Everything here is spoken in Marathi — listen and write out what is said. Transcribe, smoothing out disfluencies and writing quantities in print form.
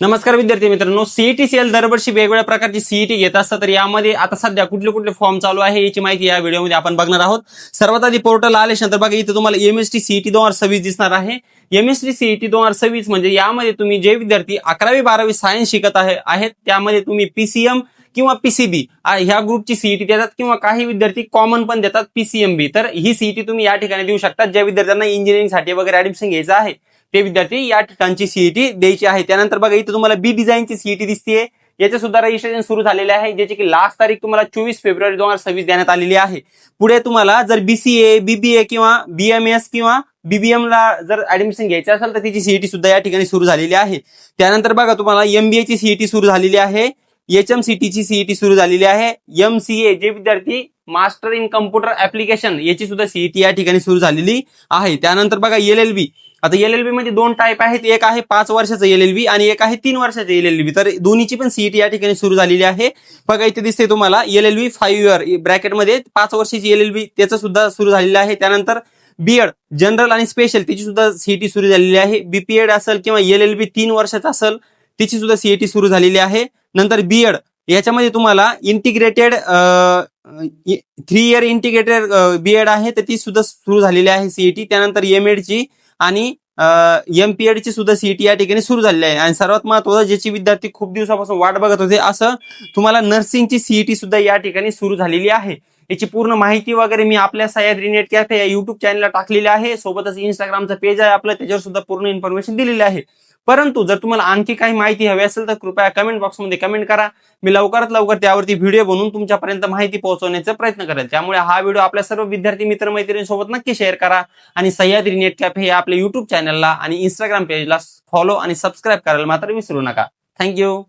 नमस्कार विद्यार्थी मित्रांनो, सीईटी सेल दरवर्षी वेगवेगळ्या प्रकारची सीईटी घेत असतात. तर यामध्ये आता सध्या कुठले कुठले फॉर्म चालू आहे याची माहिती या व्हिडिओमध्ये आपण बघणार आहोत. सर्वात आधी पोर्टल आल्यानंतर बघा इथे तुम्हाला एमएसटी सीईटी 2026 दिसणार आहे. एमएसटी सीईटी 2026 म्हणजे यामध्ये तुम्ही जे विद्यार्थी 11वी-12वी सायन्स शिकत आहेत त्यामध्ये तुम्ही पीसीएम किंवा पीसीबी ह्या ग्रुपची सीईटी देतात किंवा काही विद्यार्थी कॉमन पण देतात पीसीएमबी. तर ही सीईटी तुम्ही या ठिकाणी देऊ शकता. ज्या विद्यार्थ्यांना इंजिनिअरिंगसाठी वगैरे ऍडमिशन घ्यायचं आहे ते विद्यार्थी या ठिकाणची सीईटी द्यायची आहे. त्यानंतर बघा इथे तुम्हाला बी डिझाईनची सीईटी दिसतेय. याचे सुद्धा रजिस्ट्रेशन सुरू झालेले आहे, ज्याची की लास्ट तारीख तुम्हाला 24 फेब्रुवारी 2026 देण्यात आलेली आहे. पुढे तुम्हाला जर बीसीए, बीबीए किंवा बीएमएस किंवा बीबीएम ला जर ऍडमिशन घ्यायचं असेल तर त्याची सीईटी सुद्धा या ठिकाणी सुरू झालेली आहे. त्यानंतर बघा तुम्हाला एमबीए ची सीईटी सुरू झालेली आहे, एचएमसीटी ची सीईटी सुरू झालेली आहे, एमसीए जे विद्यार्थी मास्टर इन कम्प्युटर ऍप्लिकेशन याची सुद्धा सीईटी या ठिकाणी सुरू झालेली आहे. त्यानंतर बघा एलएलबी. आता एलएलबी मध्ये दोन टाईप आहेत, एक आहे 5 वर्षाचं एलएलबी आणि एक आहे 3 वर्षाचं एलएलबी. तर दोन्हीची पण सीईटी या ठिकाणी सुरू झालेली आहे. बघा इथे दिसते तुम्हाला एलएलबी 5 इयर ब्रॅकेटमध्ये 5 वर्षाची एलएलबी त्याचं सुद्धा सुरू झालेलं आहे. त्यानंतर बीएड जनरल आणि स्पेशल त्याची सुद्धा सीईटी सुरू झालेली आहे. बीपीएड असेल किंवा एलएलबी 3 वर्षाचा असेल त्याची सुद्धा सीईटी सुरू झालेली आहे. नंतर बीएड याच्यामध्ये तुम्हाला इंटिग्रेटेड 3 इयर इंटिग्रेटेड बीएड आहे तर ती सुद्धा सुरू झालेली आहे सीईटी. त्यानंतर एमएड ची आणि एमपीएड ची सुद्धा सीईटी या ठिकाणी सुरू झालेली आहे. आणि सर्वात महत्त्वाचं ज्याची विद्यार्थी खूप दिवसापासून वाट बघत होते असं तुम्हाला नर्सिंगची सीईटी सुद्धा या ठिकाणी सुरू झालेली आहे. याची पूर्ण माहिती वगैरे मी आपल्या सह्याद्री नेट कॅफे या युट्यूब चॅनलला टाकलेली आहे. सोबतच इंस्टाग्रामचं पेज आहे आपलं, त्याच्यावर सुद्धा पूर्ण इन्फॉर्मेशन दिलेली आहे. परंतु जर तुम्हाला आणखी काही माहिती हवी असेल तर कृपया कमेंट बॉक्समध्ये कमेंट करा. मी लवकरात लवकर त्यावरती व्हिडिओ बनवून तुमच्यापर्यंत माहिती पोहोचवण्याचा प्रयत्न करेल. त्यामुळे हा व्हिडिओ आपल्या सर्व विद्यार्थी मित्रमैत्रिणींसोबत नक्की शेअर करा आणि सह्याद्री नेट कॅफे या आपल्या युट्यूब चॅनलला आणि इंस्टाग्राम पेजला फॉलो आणि सबस्क्राईब करायला मात्र विसरू नका. थँक्यू.